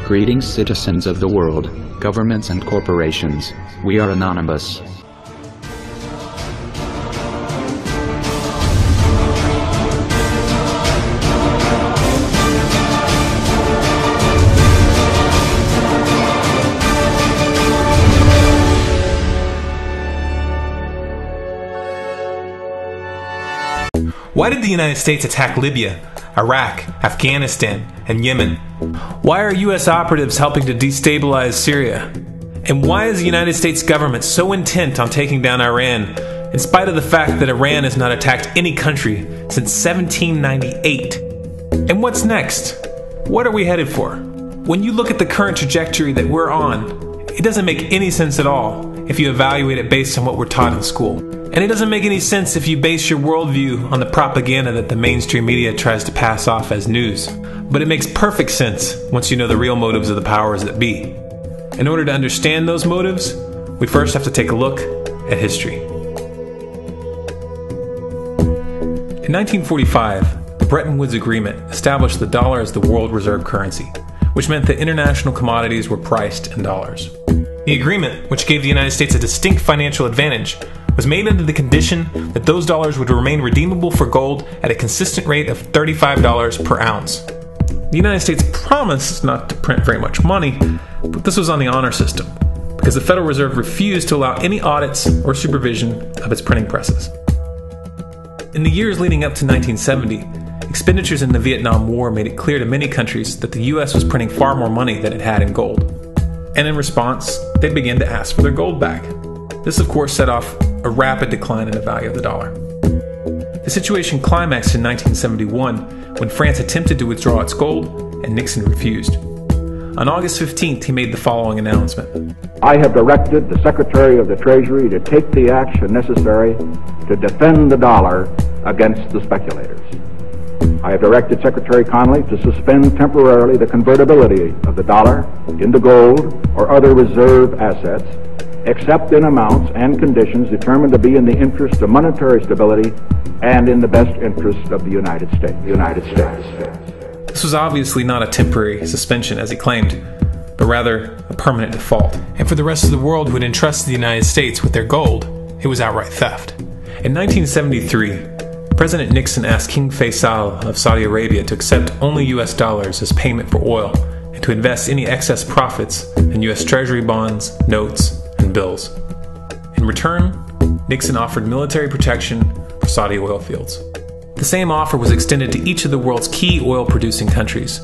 Greetings, citizens of the world, governments and corporations. We are anonymous. Why did the United States attack Libya, Iraq, Afghanistan, and Yemen? Why are U.S. operatives helping to destabilize Syria? And why is the United States government so intent on taking down Iran, in spite of the fact that Iran has not attacked any country since 1798? And what's next? What are we headed for? When you look at the current trajectory that we're on, it doesn't make any sense at all if you evaluate it based on what we're taught in school. And it doesn't make any sense if you base your worldview on the propaganda that the mainstream media tries to pass off as news. But it makes perfect sense once you know the real motives of the powers that be. In order to understand those motives, we first have to take a look at history. In 1945, the Bretton Woods Agreement established the dollar as the world reserve currency, which meant that international commodities were priced in dollars. The agreement, which gave the United States a distinct financial advantage, was made under the condition that those dollars would remain redeemable for gold at a consistent rate of $35 per ounce. The United States promised not to print very much money, but this was on the honor system, because the Federal Reserve refused to allow any audits or supervision of its printing presses. In the years leading up to 1970, expenditures in the Vietnam War made it clear to many countries that the U.S. was printing far more money than it had in gold. And in response, they began to ask for their gold back. This, of course, set off a rapid decline in the value of the dollar. The situation climaxed in 1971 when France attempted to withdraw its gold and Nixon refused. On August 15th, he made the following announcement. I have directed the Secretary of the Treasury to take the action necessary to defend the dollar against the speculators. I have directed Secretary Connally to suspend temporarily the convertibility of the dollar into gold or other reserve assets, except in amounts and conditions determined to be in the interest of monetary stability and in the best interest of the United States. This was obviously not a temporary suspension, as he claimed, but rather a permanent default. And for the rest of the world who had entrusted the United States with their gold, it was outright theft. In 1973, President Nixon asked King Faisal of Saudi Arabia to accept only US dollars as payment for oil and to invest any excess profits in US Treasury bonds, notes, and bills. In return, Nixon offered military protection for Saudi oil fields. The same offer was extended to each of the world's key oil-producing countries,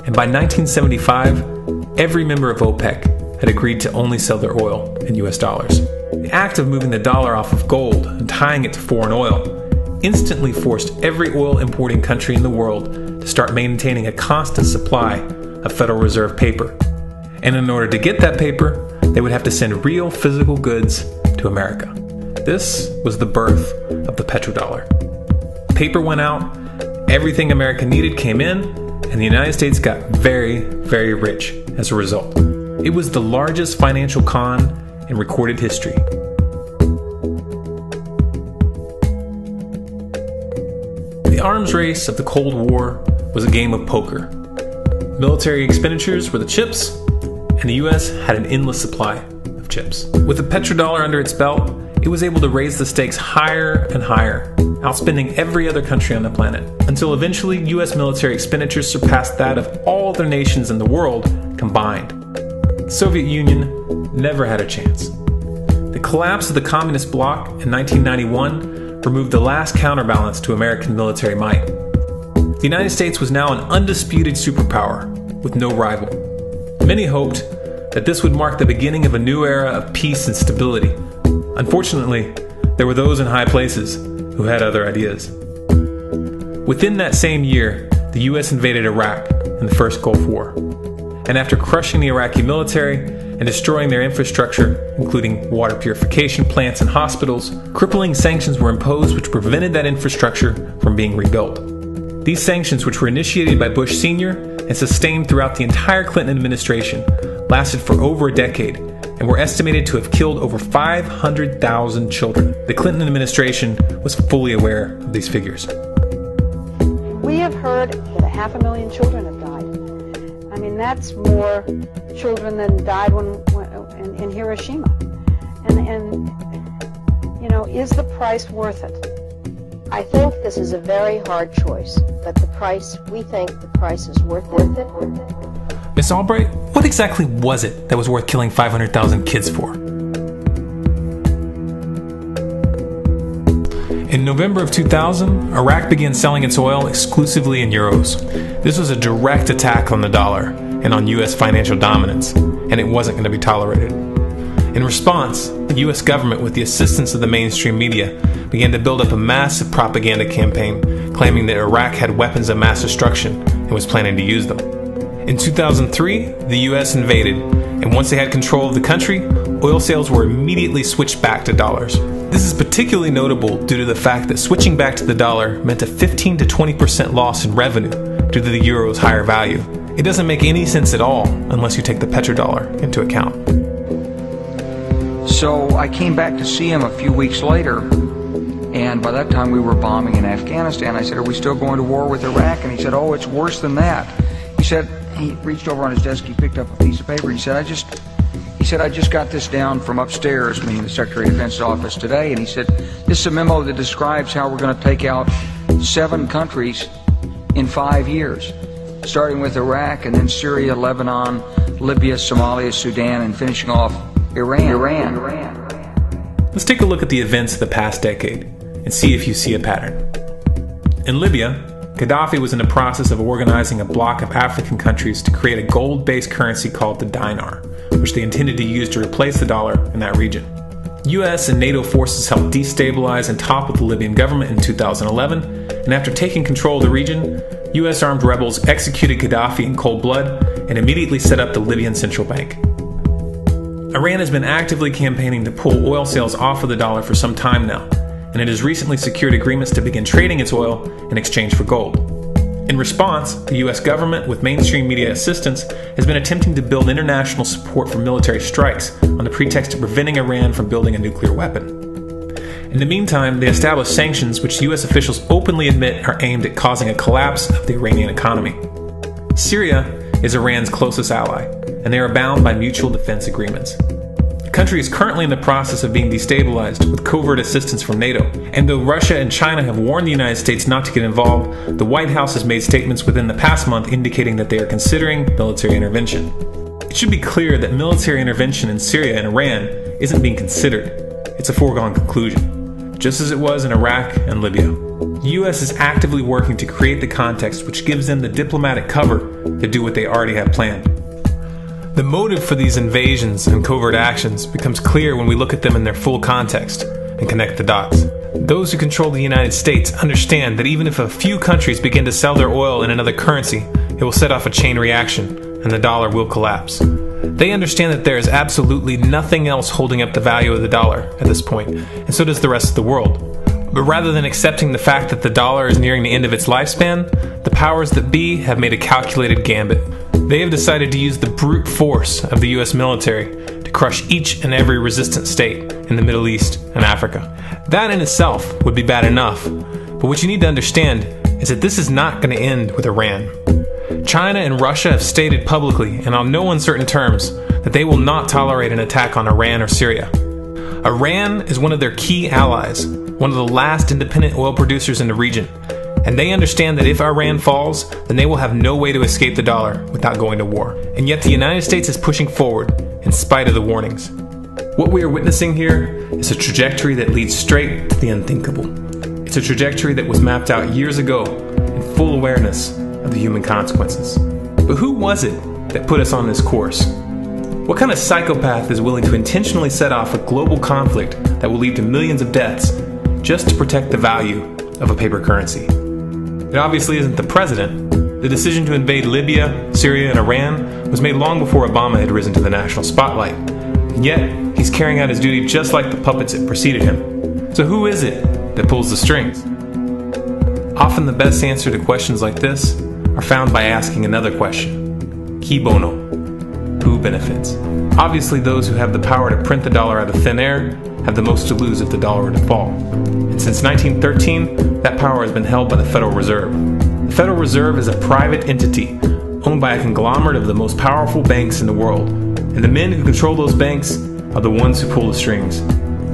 and by 1975, every member of OPEC had agreed to only sell their oil in US dollars. The act of moving the dollar off of gold and tying it to foreign oil instantly forced every oil-importing country in the world to start maintaining a constant supply of Federal Reserve paper. And in order to get that paper, they would have to send real physical goods to America. This was the birth of the petrodollar. Paper went out, everything America needed came in, and the United States got very, very rich as a result. It was the largest financial con in recorded history. The arms race of the Cold War was a game of poker. Military expenditures were the chips, and the US had an endless supply of chips. With the petrodollar under its belt, it was able to raise the stakes higher and higher, outspending every other country on the planet, until eventually US military expenditures surpassed that of all other nations in the world combined. The Soviet Union never had a chance. The collapse of the communist bloc in 1991 removed the last counterbalance to American military might. The United States was now an undisputed superpower with no rival. Many hoped that this would mark the beginning of a new era of peace and stability. Unfortunately, there were those in high places who had other ideas. Within that same year, the US invaded Iraq in the first Gulf War. And after crushing the Iraqi military and destroying their infrastructure, including water purification plants and hospitals, crippling sanctions were imposed which prevented that infrastructure from being rebuilt. These sanctions, which were initiated by Bush Sr. and sustained throughout the entire Clinton administration, lasted for over a decade and were estimated to have killed over 500,000 children. The Clinton administration was fully aware of these figures. We have heard that 500,000 children have died. I mean, And that's more children than died in Hiroshima. And you know, is the price worth it? I think this is a very hard choice, but we think the price is worth it. Miss Albright, what exactly was it that was worth killing 500,000 kids for? In November of 2000, Iraq began selling its oil exclusively in euros. This was a direct attack on the dollar and on U.S. financial dominance, and it wasn't going to be tolerated. In response, the U.S. government, with the assistance of the mainstream media, began to build up a massive propaganda campaign claiming that Iraq had weapons of mass destruction and was planning to use them. In 2003, the U.S. invaded, and once they had control of the country, oil sales were immediately switched back to dollars. This is particularly notable due to the fact that switching back to the dollar meant a 15 to 20% loss in revenue due to the euro's higher value. It doesn't make any sense at all unless you take the petrodollar into account. So I came back to see him a few weeks later, and by that time we were bombing in Afghanistan. I said, "Are we still going to war with Iraq?" And he said, "Oh, it's worse than that." He said, he reached over on his desk, he picked up a piece of paper, he said, I just got this down from upstairs, meaning the Secretary of Defense's office today, and he said, "This is a memo that describes how we're going to take out 7 countries in 5 years, starting with Iraq, and then Syria, Lebanon, Libya, Somalia, Sudan, and finishing off Iran." Let's take a look at the events of the past decade and see if you see a pattern. In Libya, Gaddafi was in the process of organizing a bloc of African countries to create a gold-based currency called the dinar, which they intended to use to replace the dollar in that region. US and NATO forces helped destabilize and topple the Libyan government in 2011, and after taking control of the region, US armed rebels executed Gaddafi in cold blood and immediately set up the Libyan central bank. Iran has been actively campaigning to pull oil sales off of the dollar for some time now, and it has recently secured agreements to begin trading its oil in exchange for gold. In response, the US government, with mainstream media assistance, has been attempting to build international support for military strikes on the pretext of preventing Iran from building a nuclear weapon. In the meantime, they established sanctions which US officials openly admit are aimed at causing a collapse of the Iranian economy. Syria is Iran's closest ally, and they are bound by mutual defense agreements. The country is currently in the process of being destabilized with covert assistance from NATO, and though Russia and China have warned the United States not to get involved, the White House has made statements within the past month indicating that they are considering military intervention. It should be clear that military intervention in Syria and Iran isn't being considered. It's a foregone conclusion, just as it was in Iraq and Libya. The U.S. is actively working to create the context which gives them the diplomatic cover to do what they already have planned. The motive for these invasions and covert actions becomes clear when we look at them in their full context and connect the dots. Those who control the United States understand that even if a few countries begin to sell their oil in another currency, it will set off a chain reaction and the dollar will collapse. They understand that there is absolutely nothing else holding up the value of the dollar at this point, and so does the rest of the world. But rather than accepting the fact that the dollar is nearing the end of its lifespan, the powers that be have made a calculated gambit. They have decided to use the brute force of the US military to crush each and every resistant state in the Middle East and Africa. That in itself would be bad enough, but what you need to understand is that this is not going to end with Iran. China and Russia have stated publicly and on no uncertain terms that they will not tolerate an attack on Iran or Syria. Iran is one of their key allies, one of the last independent oil producers in the region, and they understand that if Iran falls, then they will have no way to escape the dollar without going to war. And yet the United States is pushing forward in spite of the warnings. What we are witnessing here is a trajectory that leads straight to the unthinkable. It's a trajectory that was mapped out years ago in full awareness of the human consequences. But who was it that put us on this course? What kind of psychopath is willing to intentionally set off a global conflict that will lead to millions of deaths just to protect the value of a paper currency? It obviously isn't the president. The decision to invade Libya, Syria, and Iran was made long before Obama had risen to the national spotlight. And yet, he's carrying out his duty just like the puppets that preceded him. So who is it that pulls the strings? Often the best answer to questions like this are found by asking another question. Qui bono? Who benefits? Obviously, those who have the power to print the dollar out of thin air have the most to lose if the dollar were to fall. And since 1913, that power has been held by the Federal Reserve. The Federal Reserve is a private entity owned by a conglomerate of the most powerful banks in the world, and the men who control those banks are the ones who pull the strings.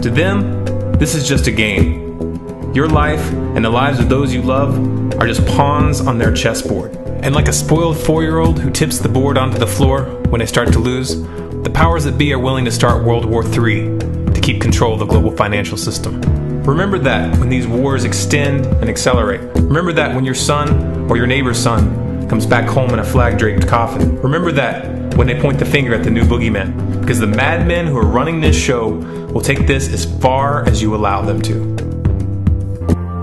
To them, this is just a game. Your life and the lives of those you love are just pawns on their chessboard. And like a spoiled 4-year-old who tips the board onto the floor when they start to lose, the powers that be are willing to start World War III to keep control of the global financial system. Remember that when these wars extend and accelerate. Remember that when your son or your neighbor's son comes back home in a flag-draped coffin. Remember that when they point the finger at the new boogeyman, because the madmen who are running this show will take this as far as you allow them to.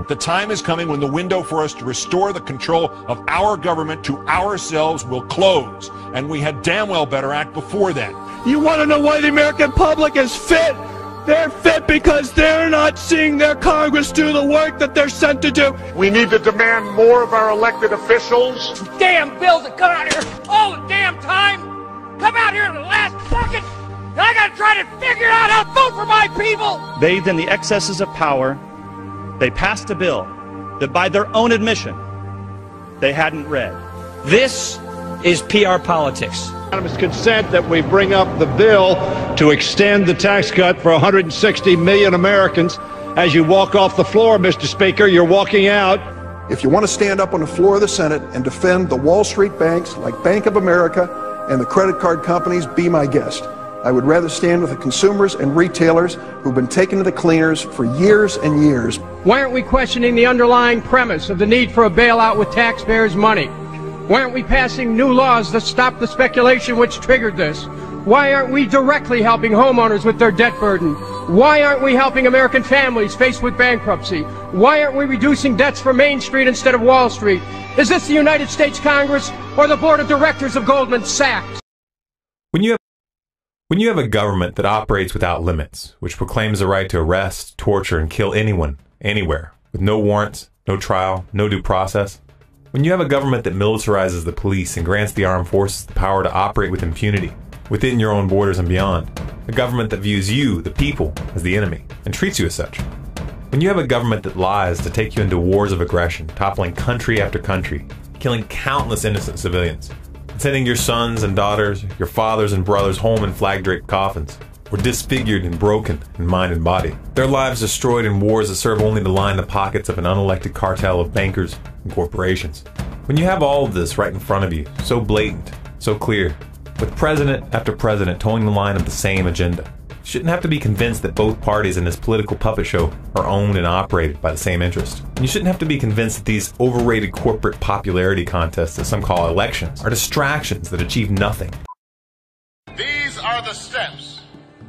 The time is coming when the window for us to restore the control of our government to ourselves will close, and we had damn well better act before then. You want to know why the American public is fit? They're fit because they're not seeing their Congress do the work that they're sent to do. We need to demand more of our elected officials. Damn bills that come out here all the damn time. Come out here in the last second. And I gotta try to figure out how to vote for my people. Bathed in the excesses of power, they passed a bill that by their own admission, they hadn't read. This is PR politics. Unanimous consent that we bring up the bill to extend the tax cut for 160 million Americans. As you walk off the floor, Mr. Speaker, you're walking out. If you want to stand up on the floor of the Senate and defend the Wall Street banks like Bank of America and the credit card companies, be my guest. I would rather stand with the consumers and retailers who've been taken to the cleaners for years and years. Why aren't we questioning the underlying premise of the need for a bailout with taxpayers' money? Why aren't we passing new laws that stop the speculation which triggered this? Why aren't we directly helping homeowners with their debt burden? Why aren't we helping American families faced with bankruptcy? Why aren't we reducing debts for Main Street instead of Wall Street? Is this the United States Congress or the board of directors of Goldman Sachs? When you have a government that operates without limits, which proclaims the right to arrest, torture, and kill anyone, anywhere, with no warrants, no trial, no due process, when you have a government that militarizes the police and grants the armed forces the power to operate with impunity, within your own borders and beyond, a government that views you, the people, as the enemy, and treats you as such, when you have a government that lies to take you into wars of aggression, toppling country after country, killing countless innocent civilians, sending your sons and daughters, your fathers and brothers home in flag-draped coffins, or disfigured and broken in mind and body, their lives destroyed in wars that serve only to line the pockets of an unelected cartel of bankers and corporations. When you have all of this right in front of you, so blatant, so clear, with president after president towing the line of the same agenda, you shouldn't have to be convinced that both parties in this political puppet show are owned and operated by the same interest. And you shouldn't have to be convinced that these overrated corporate popularity contests that some call elections are distractions that achieve nothing. These are the steps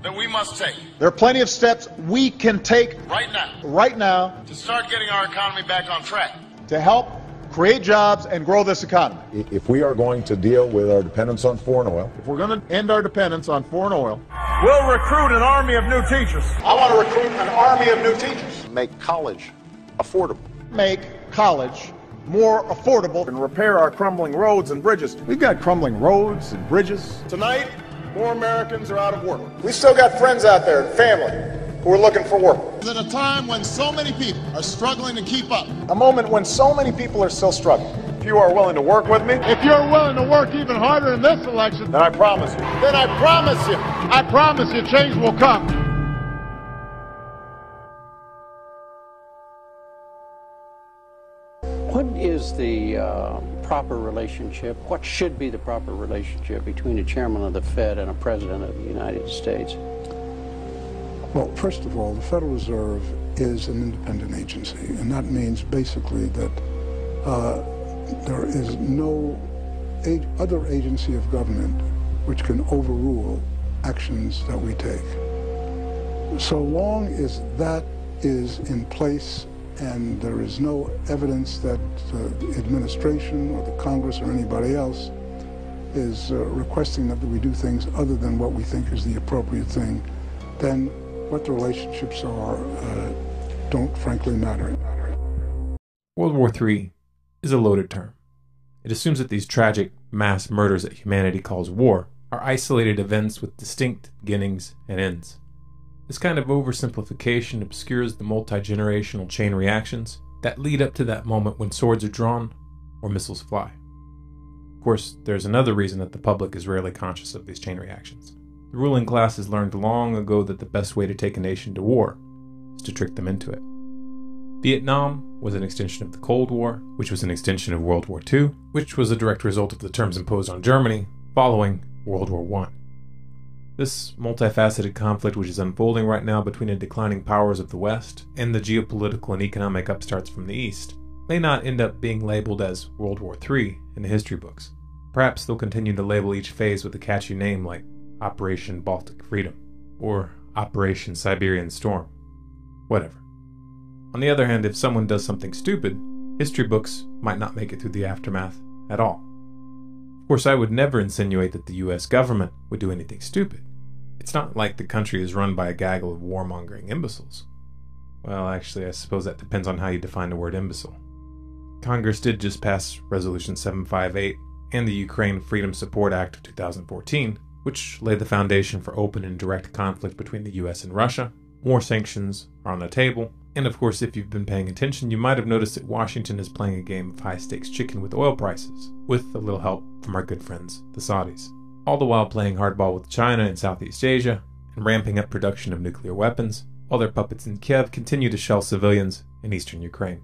that we must take. There are plenty of steps we can take right now to start getting our economy back on track, to help create jobs and grow this economy. If we are going to deal with our dependence on foreign oil, if we're going to end our dependence on foreign oil, we'll recruit an army of new teachers. I want to recruit an army of new teachers. make college affordable. Make college more affordable and repair our crumbling roads and bridges. We've got crumbling roads and bridges. Tonight, more Americans are out of work. We still got friends out there and family who are looking for work. At a time when so many people are struggling to keep up. A moment when so many people are still struggling. If you are willing to work with me, if you're willing to work even harder in this election, then I promise you change will come. What is the proper relationship, what should be the proper relationship between a chairman of the Fed and a president of the United States? Well, first of all, the Federal Reserve is an independent agency, and that means basically that there is no other agency of government which can overrule actions that we take. So long as that is in place and there is no evidence that the administration or the Congress or anybody else is requesting that we do things other than what we think is the appropriate thing, then what the relationships are don't frankly matter. World War III is a loaded term. It assumes that these tragic mass murders that humanity calls war are isolated events with distinct beginnings and ends. This kind of oversimplification obscures the multi-generational chain reactions that lead up to that moment when swords are drawn or missiles fly. Of course, there's another reason that the public is rarely conscious of these chain reactions. The ruling class has learned long ago that the best way to take a nation to war is to trick them into it. Vietnam was an extension of the Cold War, which was an extension of World War II, which was a direct result of the terms imposed on Germany following World War I. This multifaceted conflict which is unfolding right now between the declining powers of the West and the geopolitical and economic upstarts from the East may not end up being labeled as World War III in the history books. Perhaps they'll continue to label each phase with a catchy name like Operation Baltic Freedom or Operation Siberian Storm. Whatever. On the other hand, if someone does something stupid, history books might not make it through the aftermath at all. Of course, I would never insinuate that the US government would do anything stupid. It's not like the country is run by a gaggle of warmongering imbeciles. Well, actually, I suppose that depends on how you define the word imbecile. Congress did just pass Resolution 758 and the Ukraine Freedom Support Act of 2014, which laid the foundation for open and direct conflict between the US and Russia. More sanctions are on the table, and of course, if you've been paying attention, you might have noticed that Washington is playing a game of high-stakes chicken with oil prices, with a little help from our good friends, the Saudis. All the while playing hardball with China and Southeast Asia, and ramping up production of nuclear weapons, while their puppets in Kiev continue to shell civilians in eastern Ukraine.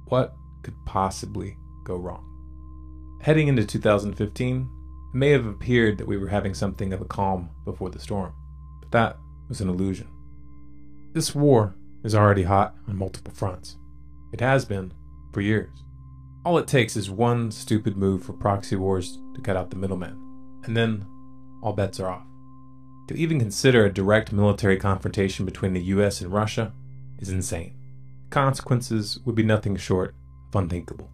What could possibly go wrong? Heading into 2015, it may have appeared that we were having something of a calm before the storm, but that was an illusion. This war is already hot on multiple fronts. It has been for years. All it takes is one stupid move for proxy wars to cut out the middleman, and then all bets are off. To even consider a direct military confrontation between the US and Russia is insane. Consequences would be nothing short of unthinkable.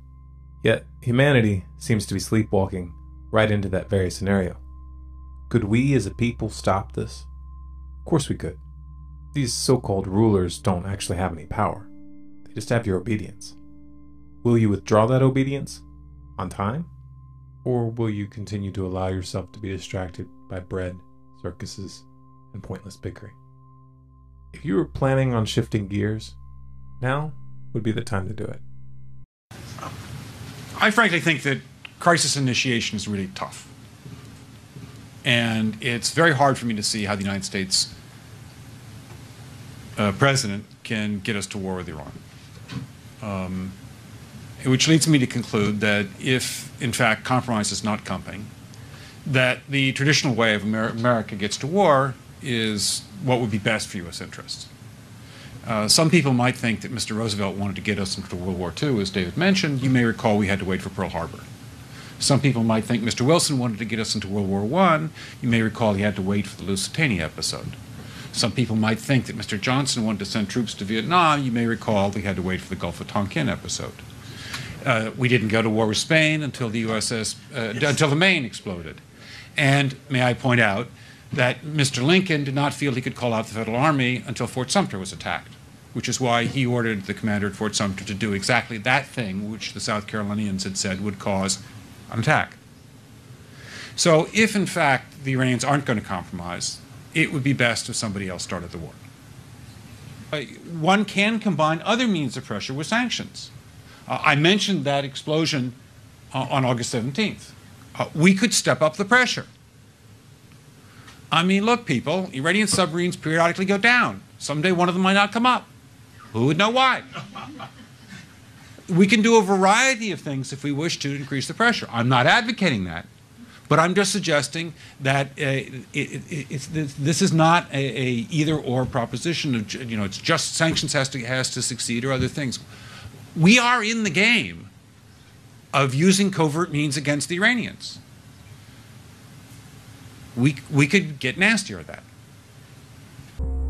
Yet humanity seems to be sleepwalking right into that very scenario. Could we as a people stop this? Of course we could. These so-called rulers don't actually have any power. They just have your obedience. Will you withdraw that obedience on time? Or will you continue to allow yourself to be distracted by bread, circuses, and pointless bickering? If you were planning on shifting gears, now would be the time to do it. I frankly think that crisis initiation is really tough. And it's very hard for me to see how the United States president can get us to war with Iran. Which leads me to conclude that if, in fact, compromise is not coming, that the traditional way of America gets to war is what would be best for U.S. interests. Some people might think that Mr. Roosevelt wanted to get us into World War II, as David mentioned. You may recall we had to wait for Pearl Harbor. Some people might think Mr. Wilson wanted to get us into World War I. You may recall he had to wait for the Lusitania episode. Some people might think that Mr. Johnson wanted to send troops to Vietnam. You may recall we had to wait for the Gulf of Tonkin episode. We didn't go to war with Spain until the until the Maine exploded. And may I point out that Mr. Lincoln did not feel he could call out the Federal Army until Fort Sumter was attacked, which is why he ordered the commander at Fort Sumter to do exactly that thing which the South Carolinians had said would cause an attack. So if, in fact, the Iranians aren't going to compromise, it would be best if somebody else started the war. One can combine other means of pressure with sanctions. I mentioned that explosion on August 17th. We could step up the pressure. I mean, look, people, Iranian submarines periodically go down. Someday one of them might not come up. Who would know why? We can do a variety of things if we wish to increase the pressure. I'm not advocating that. But I'm just suggesting that this is not a either-or proposition of, it's just sanctions has to succeed or other things. We are in the game of using covert means against the Iranians. We could get nastier at that.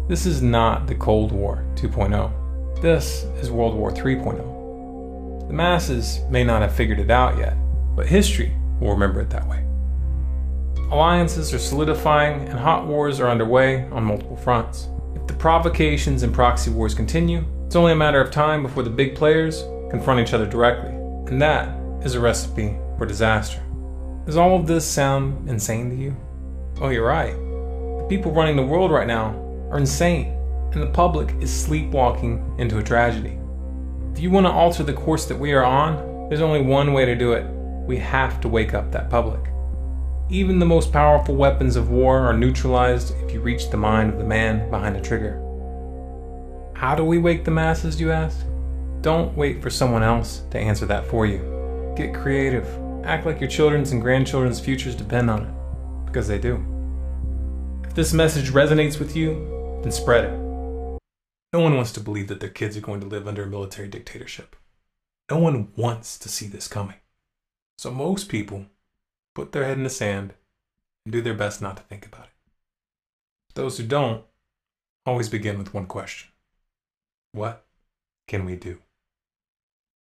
This is not the Cold War 2.0. This is World War 3.0. The masses may not have figured it out yet, but history will remember it that way. Alliances are solidifying and hot wars are underway on multiple fronts. If the provocations and proxy wars continue, it's only a matter of time before the big players confront each other directly, and that is a recipe for disaster. Does all of this sound insane to you? Oh, you're right. The people running the world right now are insane, and the public is sleepwalking into a tragedy. If you want to alter the course that we are on, there's only one way to do it, We have to wake up that public. Even the most powerful weapons of war are neutralized if you reach the mind of the man behind the trigger. How do we wake the masses, you ask? Don't wait for someone else to answer that for you. Get creative. Act like your children's and grandchildren's futures depend on it, because they do. If this message resonates with you, then spread it. No one wants to believe that their kids are going to live under a military dictatorship. No one wants to see this coming. So most people put their head in the sand and do their best not to think about it. Those who don't always begin with one question. What can we do?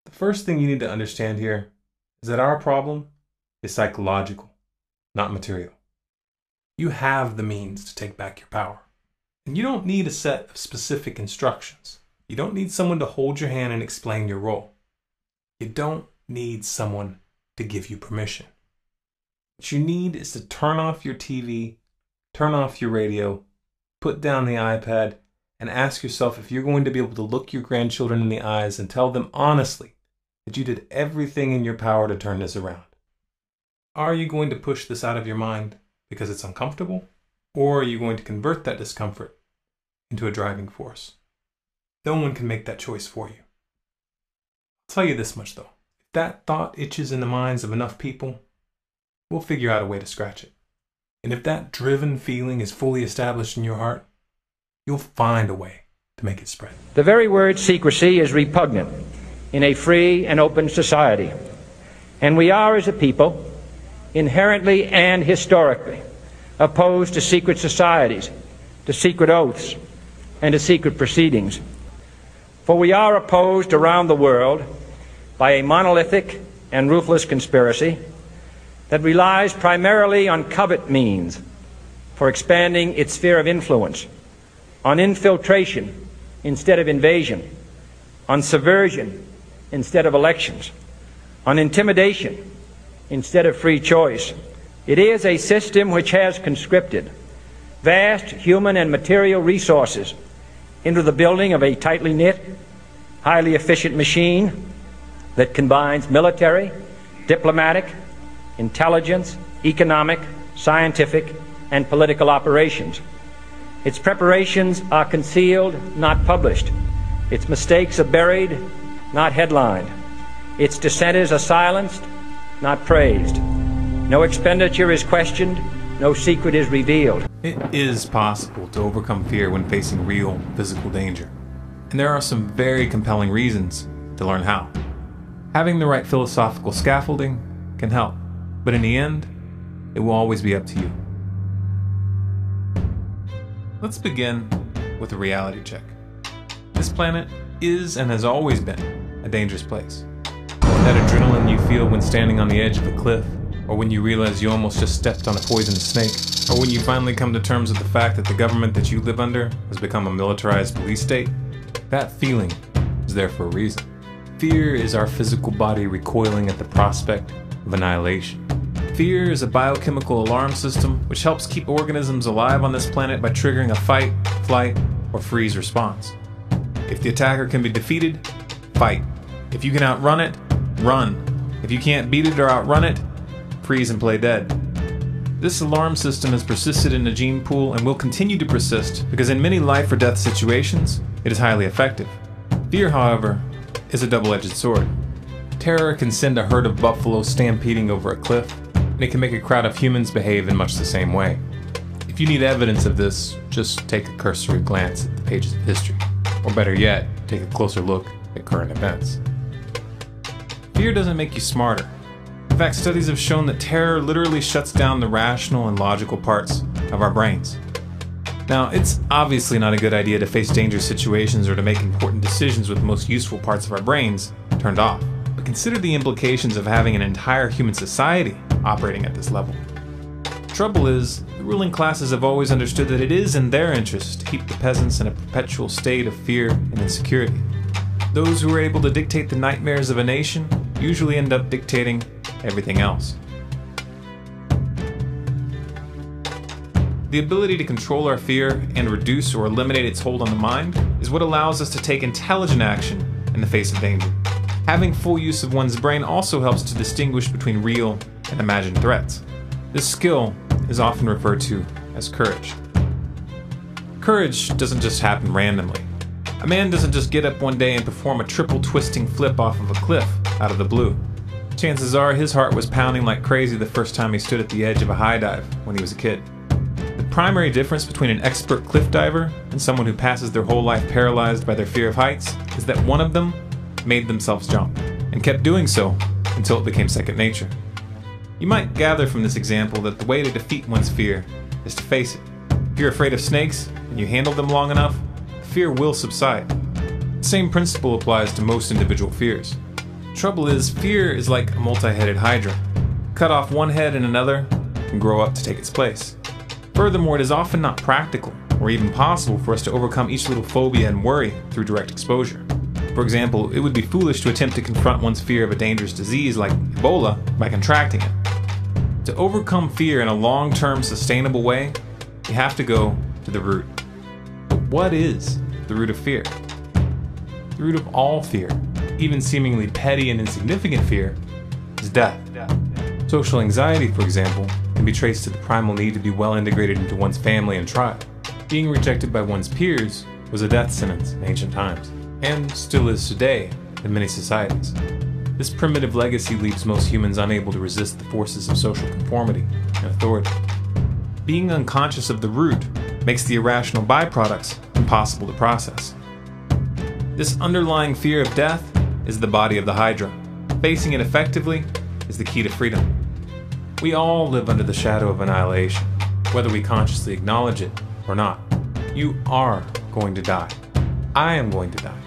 The first thing you need to understand here is that our problem is psychological, not material. You have the means to take back your power. And you don't need a set of specific instructions. You don't need someone to hold your hand and explain your role. You don't need someone to give you permission. What you need is to turn off your TV, turn off your radio, put down the iPad, and ask yourself if you're going to be able to look your grandchildren in the eyes and tell them honestly that you did everything in your power to turn this around. Are you going to push this out of your mind because it's uncomfortable? Or are you going to convert that discomfort into a driving force? No one can make that choice for you. I'll tell you this much though. If that thought itches in the minds of enough people, we'll figure out a way to scratch it. And if that driven feeling is fully established in your heart, you'll find a way to make it spread. The very word secrecy is repugnant in a free and open society. And we are, as a people, inherently and historically opposed to secret societies, to secret oaths, and to secret proceedings. For we are opposed around the world by a monolithic and ruthless conspiracy that relies primarily on covert means for expanding its sphere of influence, on infiltration instead of invasion, on subversion instead of elections, on intimidation instead of free choice. It is a system which has conscripted vast human and material resources into the building of a tightly knit, highly efficient machine that combines military, diplomatic, intelligence, economic, scientific, and political operations. Its preparations are concealed, not published. Its mistakes are buried, not headlined. Its dissenters are silenced, not praised. No expenditure is questioned, no secret is revealed. It is possible to overcome fear when facing real physical danger. And there are some very compelling reasons to learn how. Having the right philosophical scaffolding can help, but in the end, it will always be up to you. Let's begin with a reality check. This planet is and has always been a dangerous place. That adrenaline you feel when standing on the edge of a cliff, or when you realize you almost just stepped on a poisonous snake, or when you finally come to terms with the fact that the government that you live under has become a militarized police state, that feeling is there for a reason. Fear is our physical body recoiling at the prospect of annihilation. Fear is a biochemical alarm system which helps keep organisms alive on this planet by triggering a fight, flight, or freeze response. If the attacker can be defeated, fight. If you can outrun it, run. If you can't beat it or outrun it, freeze and play dead. This alarm system has persisted in the gene pool and will continue to persist because in many life or death situations, it is highly effective. Fear, however, is a double-edged sword. Terror can send a herd of buffalo stampeding over a cliff, and it can make a crowd of humans behave in much the same way. If you need evidence of this, just take a cursory glance at the pages of history, or better yet, take a closer look at current events. Fear doesn't make you smarter. In fact, studies have shown that terror literally shuts down the rational and logical parts of our brains. Now, it's obviously not a good idea to face dangerous situations or to make important decisions with the most useful parts of our brains turned off. But consider the implications of having an entire human society operating at this level. The trouble is, the ruling classes have always understood that it is in their interest to keep the peasants in a perpetual state of fear and insecurity. Those who are able to dictate the nightmares of a nation usually end up dictating everything else. The ability to control our fear and reduce or eliminate its hold on the mind is what allows us to take intelligent action in the face of danger. Having full use of one's brain also helps to distinguish between real and imagined threats. This skill is often referred to as courage. Courage doesn't just happen randomly. A man doesn't just get up one day and perform a triple twisting flip off of a cliff out of the blue. Chances are his heart was pounding like crazy the first time he stood at the edge of a high dive when he was a kid. The primary difference between an expert cliff diver and someone who passes their whole life paralyzed by their fear of heights is that one of them made themselves jump, and kept doing so until it became second nature. You might gather from this example that the way to defeat one's fear is to face it. If you're afraid of snakes and you handle them long enough, fear will subside. The same principle applies to most individual fears. Trouble is, fear is like a multi-headed hydra. Cut off one head and another can grow up to take its place. Furthermore, it is often not practical or even possible for us to overcome each little phobia and worry through direct exposure. For example, it would be foolish to attempt to confront one's fear of a dangerous disease like Ebola by contracting it. To overcome fear in a long-term sustainable way, you have to go to the root. But what is the root of fear? The root of all fear, even seemingly petty and insignificant fear, is death. Social anxiety, for example, can be traced to the primal need to be well integrated into one's family and tribe. Being rejected by one's peers was a death sentence in ancient times, and still is today in many societies. This primitive legacy leaves most humans unable to resist the forces of social conformity and authority. Being unconscious of the root makes the irrational byproducts impossible to process. This underlying fear of death is the body of the Hydra. Facing it effectively is the key to freedom. We all live under the shadow of annihilation, whether we consciously acknowledge it or not. You are going to die. I am going to die.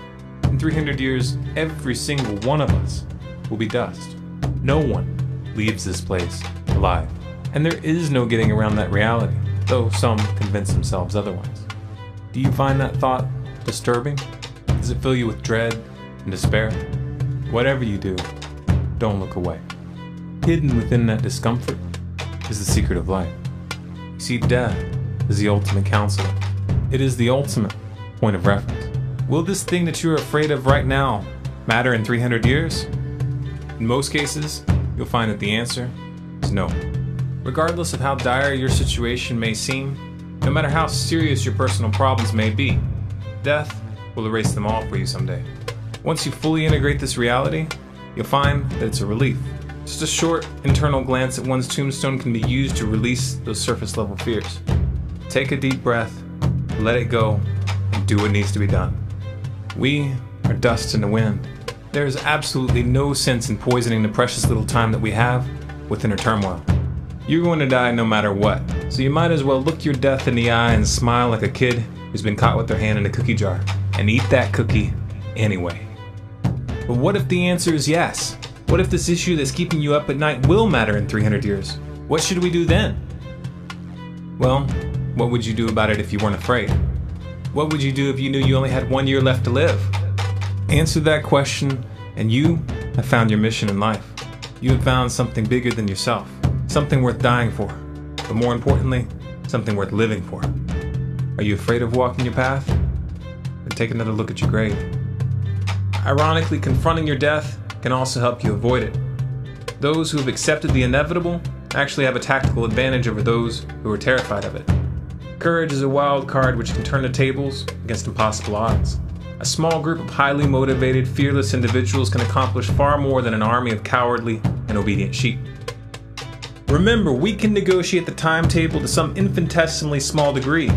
In 300 years, every single one of us will be dust. No one leaves this place alive. And there is no getting around that reality, though some convince themselves otherwise. Do you find that thought disturbing? Does it fill you with dread and despair? Whatever you do, don't look away. Hidden within that discomfort is the secret of life. You see, death is the ultimate counselor. It is the ultimate point of reference. Will this thing that you're afraid of right now matter in 300 years? In most cases, you'll find that the answer is no. Regardless of how dire your situation may seem, no matter how serious your personal problems may be, death will erase them all for you someday. Once you fully integrate this reality, you'll find that it's a relief. Just a short internal glance at one's tombstone can be used to release those surface level fears. Take a deep breath, let it go, and do what needs to be done. We are dust in the wind. There is absolutely no sense in poisoning the precious little time that we have with inner turmoil. You're going to die no matter what, so you might as well look your death in the eye and smile like a kid who's been caught with their hand in a cookie jar, and eat that cookie anyway. But what if the answer is yes? What if this issue that's keeping you up at night will matter in 300 years? What should we do then? Well, what would you do about it if you weren't afraid? What would you do if you knew you only had 1 year left to live? Answer that question, and you have found your mission in life. You have found something bigger than yourself, something worth dying for, but more importantly, something worth living for. Are you afraid of walking your path? Then take another look at your grave. Ironically, confronting your death can also help you avoid it. Those who have accepted the inevitable actually have a tactical advantage over those who are terrified of it. Courage is a wild card which can turn the tables against impossible odds. A small group of highly motivated, fearless individuals can accomplish far more than an army of cowardly and obedient sheep. Remember, we can negotiate the timetable to some infinitesimally small degree,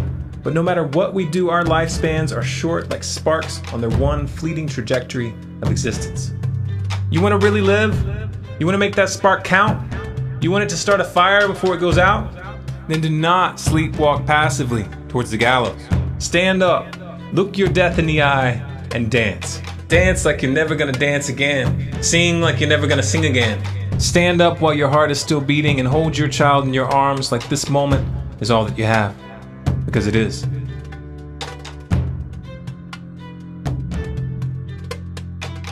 but no matter what we do, our lifespans are short like sparks on their one fleeting trajectory of existence. You want to really live? You want to make that spark count? You want it to start a fire before it goes out? Then do not sleepwalk passively towards the gallows. Stand up, look your death in the eye, and dance. Dance like you're never gonna dance again. Sing like you're never gonna sing again. Stand up while your heart is still beating and hold your child in your arms like this moment is all that you have. Because it is.